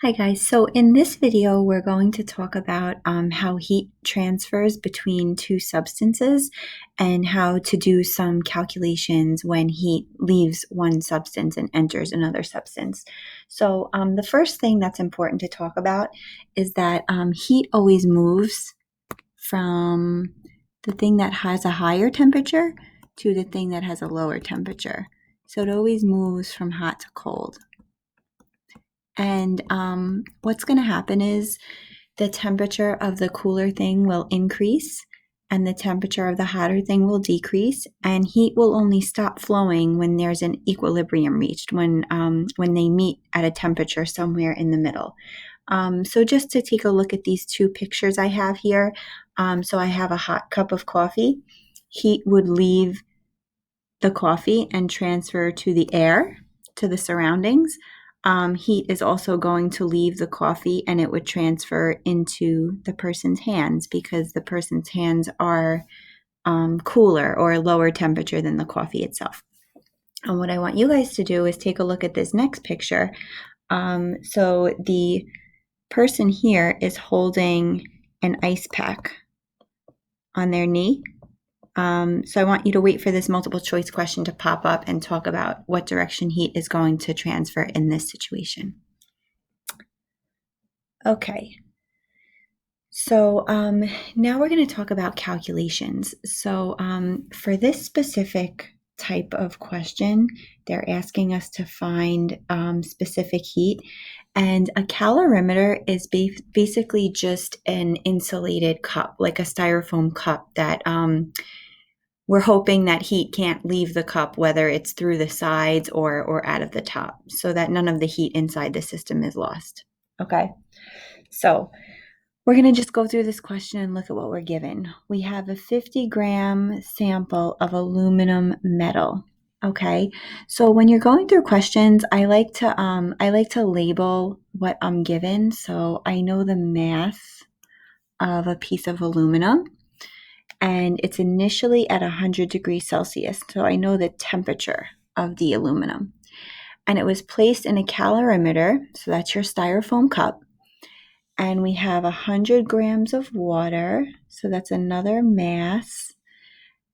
Hi guys, so in this video we're going to talk about how heat transfers between two substances and how to do some calculations when heat leaves one substance and enters another substance. So the first thing that's important to talk about is that heat always moves from the thing that has a higher temperature to the thing that has a lower temperature. So it always moves from hot to cold. And what's going to happen is the temperature of the cooler thing will increase and the temperature of the hotter thing will decrease, and heat will only stop flowing when there's an equilibrium reached, when they meet at a temperature somewhere in the middle. So just to take a look at these two pictures I have here, so I have a hot cup of coffee. Heat would leave the coffee and transfer to the air, to the surroundings. Heat is also going to leave the coffee and it would transfer into the person's hands because the person's hands are cooler or lower temperature than the coffee itself. And what I want you guys to do is take a look at this next picture. So the person here is holding an ice pack on their knee. So I want you to wait for this multiple choice question to pop up and talk about what direction heat is going to transfer in this situation. Okay. So now we're going to talk about calculations. So for this specific type of question, they're asking us to find specific heat. And a calorimeter is basically just an insulated cup, like a styrofoam cup that we're hoping that heat can't leave the cup, whether it's through the sides or out of the top, so that none of the heat inside the system is lost. Okay, so we're going to just go through this question and look at what we're given. We have a 50-gram sample of aluminum metal. Okay, so when you're going through questions, I like to label what I'm given, so I know the mass of a piece of aluminum, and it's initially at 100 degrees Celsius, so I know the temperature of the aluminum. And it was placed in a calorimeter, so that's your styrofoam cup, and we have 100 grams of water, so that's another mass,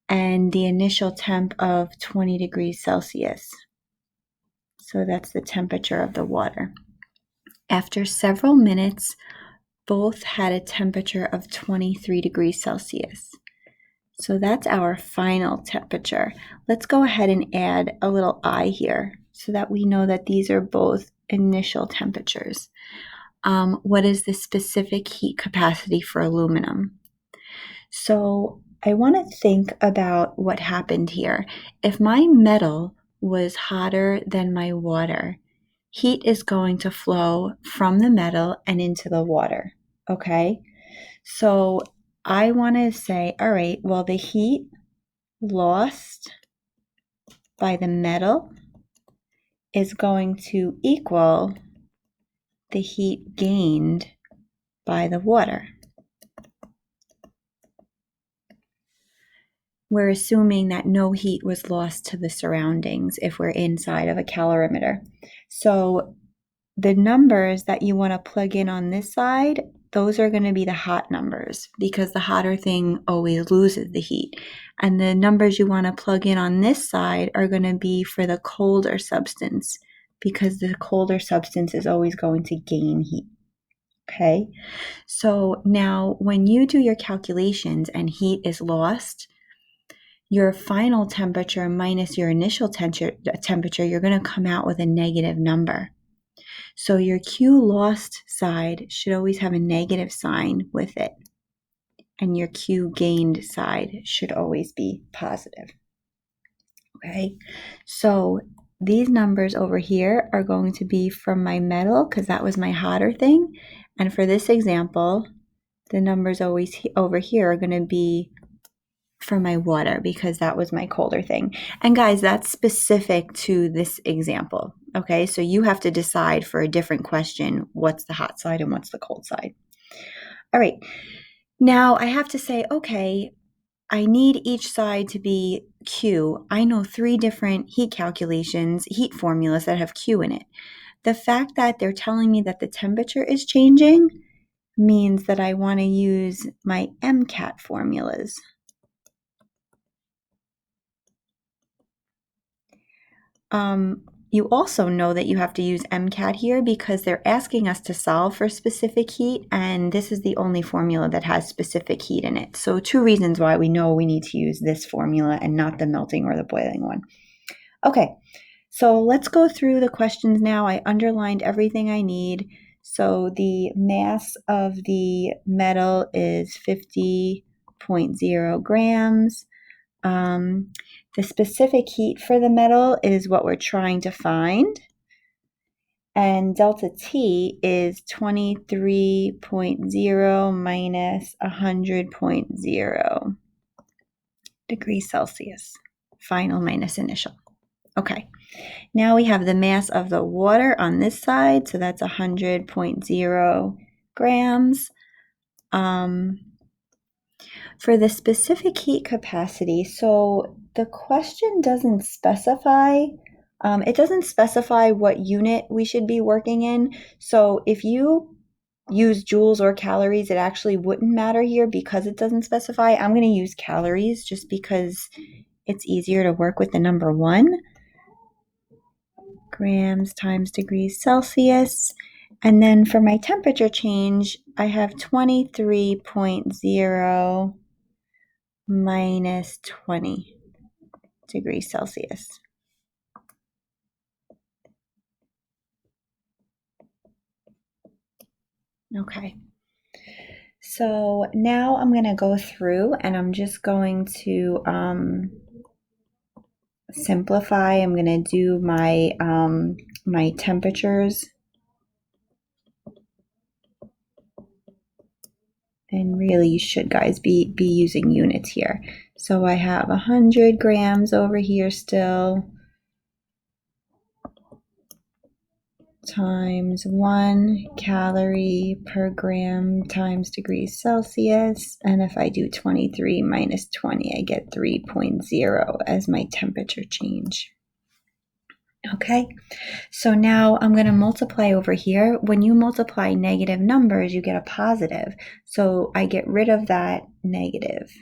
and the initial temp of 20 degrees Celsius. So that's the temperature of the water. After several minutes, both had a temperature of 23 degrees Celsius. So that's our final temperature. Let's go ahead and add a little I here so that we know that these are both initial temperatures. What is the specific heat capacity for aluminum? So I want to think about what happened here. If my metal was hotter than my water, heat is going to flow from the metal and into the water. Okay? So I want to say, all right, well, the heat lost by the metal is going to equal the heat gained by the water. We're assuming that no heat was lost to the surroundings if we're inside of a calorimeter. So the numbers that you want to plug in on this side, those are going to be the hot numbers because the hotter thing always loses the heat. And the numbers you want to plug in on this side are going to be for the colder substance because the colder substance is always going to gain heat. Okay, so now when you do your calculations and heat is lost, your final temperature minus your initial temperature, you're going to come out with a negative number. So your Q lost side should always have a negative sign with it. And your Q gained side should always be positive. Okay, so these numbers over here are going to be from my metal because that was my hotter thing. And for this example, the numbers always over here are going to be for my water because that was my colder thing. And guys, that's specific to this example. Okay, so you have to decide for a different question what's the hot side and what's the cold side. All right, now I have to say, okay, I need each side to be Q. I know 3 different heat calculations, heat formulas that have Q in it. the fact that they're telling me that the temperature is changing means that I want to use my MCAT formulas. You also know that you have to use MCAT here because they're asking us to solve for specific heat, and this is the only formula that has specific heat in it. So 2 reasons why we know we need to use this formula and not the melting or the boiling one. Okay, so let's go through the questions now. I underlined everything I need. So the mass of the metal is 50.0 grams. The specific heat for the metal is what we're trying to find. And delta T is 23.0 minus 100.0 degrees Celsius. Final minus initial. Okay, now we have the mass of the water on this side, so that's 100.0 grams. For the specific heat capacity, so the question doesn't specify, it doesn't specify what unit we should be working in. So if you use joules or calories, it actually wouldn't matter here because it doesn't specify. I'm going to use calories just because it's easier to work with the number 1. Grams times degrees Celsius. And then for my temperature change, I have 23.0 minus 20 degrees Celsius. Okay. So now I'm going to go through and I'm just going to simplify. I'm going to do my my temperatures. And really, you should, guys, be using units here. So I have 100 grams over here still, times 1 calorie per gram times degrees Celsius. And if I do 23 minus 20, I get 3.0 as my temperature change. Okay, so now I'm going to multiply over here. When you multiply negative numbers, you get a positive. So I get rid of that negative.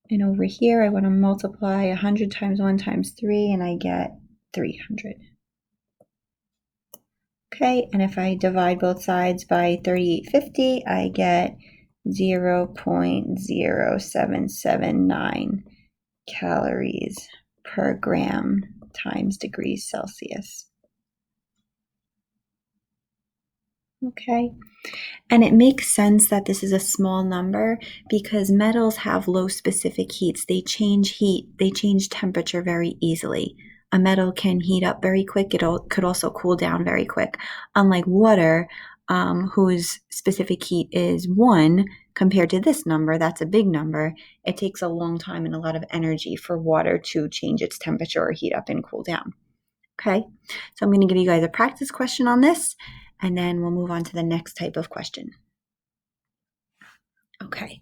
And over here, I want to multiply 100 times 1 times 3, and I get 300. Okay, and if I divide both sides by 3850, I get 0.0779 calories per gram times degrees Celsius. Okay, and it makes sense that this is a small number because metals have low specific heats. They change heat, they change temperature very easily. A metal can heat up very quick. It could also cool down very quick. Unlike water, whose specific heat is 1, compared to this number, that's a big number, it takes a long time and a lot of energy for water to change its temperature or heat up and cool down. Okay, so I'm going to give you guys a practice question on this, and then we'll move on to the next type of question. Okay,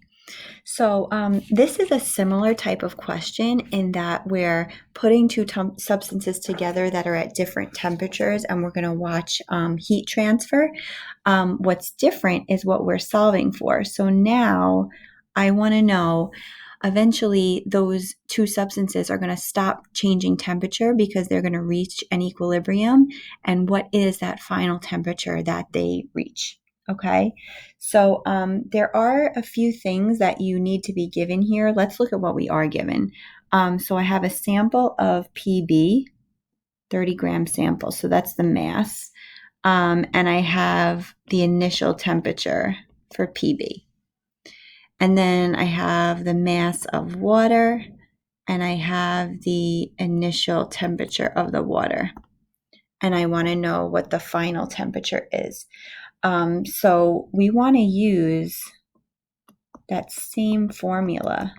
so this is a similar type of question in that we're putting 2 substances together that are at different temperatures, and we're going to watch heat transfer. What's different is what we're solving for. So now I want to know, eventually those 2 substances are going to stop changing temperature because they're going to reach an equilibrium. And what is that final temperature that they reach? Okay, so there are a few things that you need to be given here. Let's look at what we are given. So I have a sample of PB, 30-gram sample, so that's the mass. And I have the initial temperature for PB. And then I have the mass of water, and I have the initial temperature of the water. And I want to know what the final temperature is. So we want to use that same formula,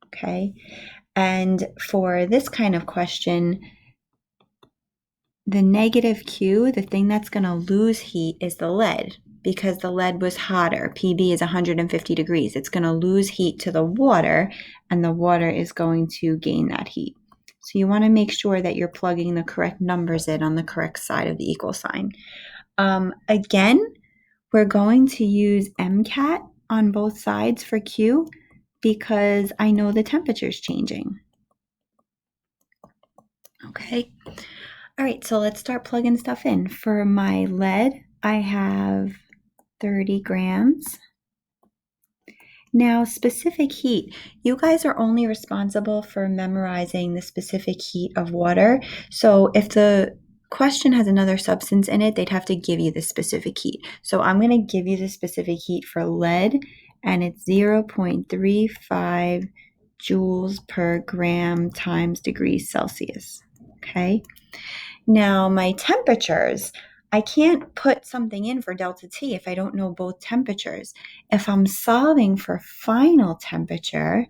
okay? And for this kind of question, the negative Q, the thing that's going to lose heat is the lead because the lead was hotter. PB is 150 degrees. It's going to lose heat to the water, and the water is going to gain that heat. So you want to make sure that you're plugging the correct numbers in on the correct side of the equal sign. Again, we're going to use MCAT on both sides for Q because I know the temperature is changing. Okay. All right, so let's start plugging stuff in. For my lead, I have 30 grams. Now, specific heat. You guys are only responsible for memorizing the specific heat of water. So if the question has another substance in it, they'd have to give you the specific heat. So I'm going to give you the specific heat for lead, and it's 0.35 joules per gram times degrees Celsius. Okay. Now, my temperatures, I can't put something in for delta T if I don't know both temperatures. If I'm solving for final temperature,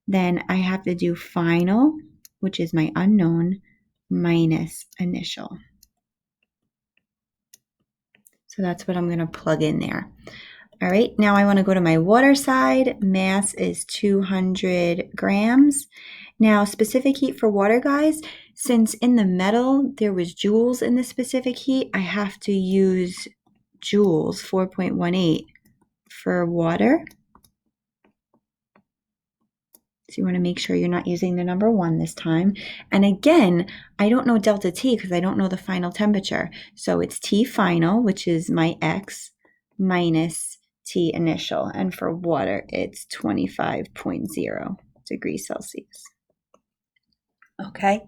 then I have to do final, which is my unknown, minus initial. So that's what I'm going to plug in there. All right, now I want to go to my water side. Mass is 200 grams. Now, specific heat for water, guys, since in the metal there was joules in the specific heat, I have to use joules, 4.18, for water. So you want to make sure you're not using the number 1 this time. And again, I don't know delta T because I don't know the final temperature. So it's T final, which is my X, minus T initial. And for water, it's 25.0 degrees Celsius. Okay.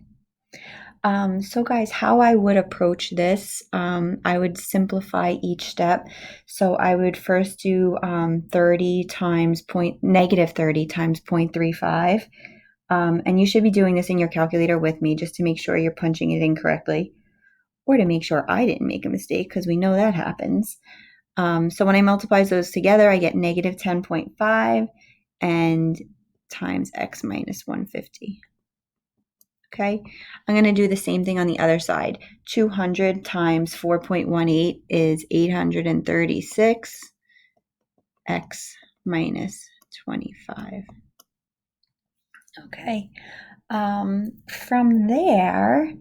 So guys, how I would approach this, I would simplify each step. So I would first do -30 times 0.35. And you should be doing this in your calculator with me just to make sure you're punching it in correctly, or to make sure I didn't make a mistake, because we know that happens. So when I multiply those together, I get -10.5 and times x minus 150. Okay, I'm going to do the same thing on the other side. 200 times 4.18 is 836 x minus 25. Okay, from there,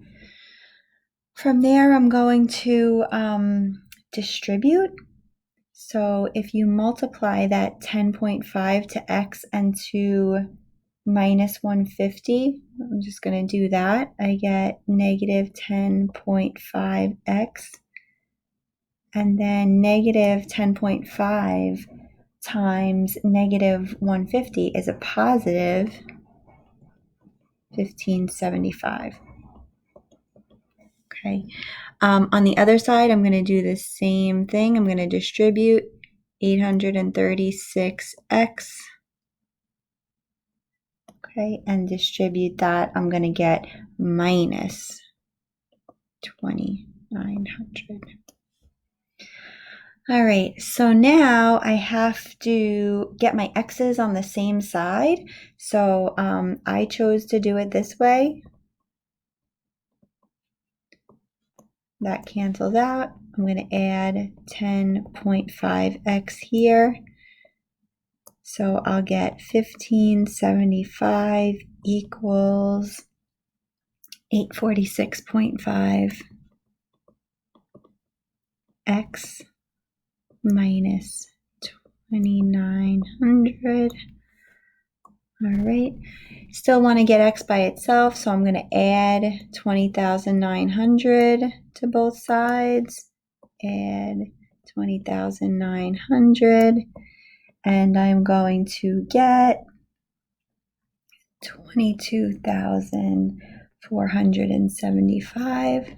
I'm going to distribute. So if you multiply that 10.5 to x and to minus 150, I'm just going to do that. I get negative 10.5x, and then negative 10.5 times negative 150 is a positive 1575. Okay. On the other side, I'm going to do the same thing. I'm going to distribute 836x. Okay, and distribute that. I'm going to get minus 2,900. All right, so now I have to get my x's on the same side. So I chose to do it this way. That cancels out. I'm going to add 10.5x here. So I'll get 1575 equals 846.5 x minus 2,900. All right. Still want to get x by itself, so I'm going to add 20,900 to both sides. Add 20,900. And I'm going to get 22,475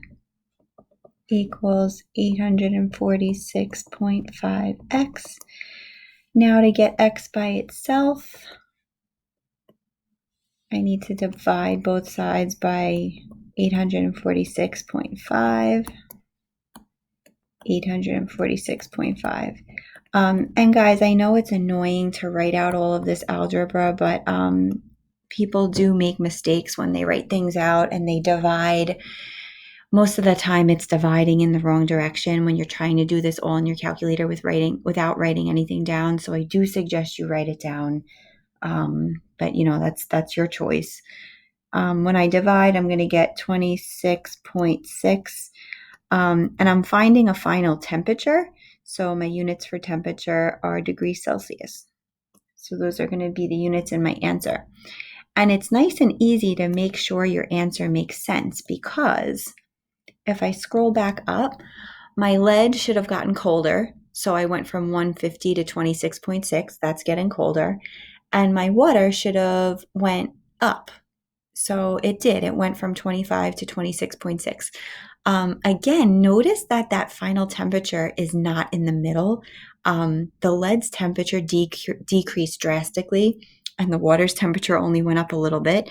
equals 846.5x. Now to get x by itself, I need to divide both sides by 846.5. 846.5. And guys, I know it's annoying to write out all of this algebra, but people do make mistakes when they write things out and they divide. Most of the time it's dividing in the wrong direction when you're trying to do this all in your calculator without writing anything down. So I do suggest you write it down. But you know, that's your choice. When I divide, I'm going to get 26.6. And I'm finding a final temperature. So my units for temperature are degrees Celsius. So those are going to be the units in my answer. And it's nice and easy to make sure your answer makes sense, because if I scroll back up, my lead should have gotten colder. So I went from 150 to 26.6. That's getting colder. And my water should have went up. So it did. It went from 25 to 26.6. Again, notice that that final temperature is not in the middle. The lead's temperature decreased drastically, and the water's temperature only went up a little bit.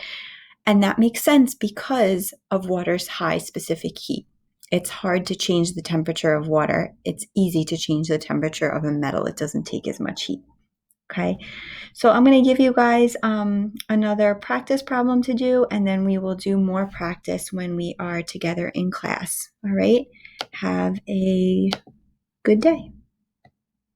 And that makes sense because of water's high specific heat. It's hard to change the temperature of water. It's easy to change the temperature of a metal. It doesn't take as much heat. Okay, so I'm going to give you guys another practice problem to do, and then we will do more practice when we are together in class. All right, have a good day.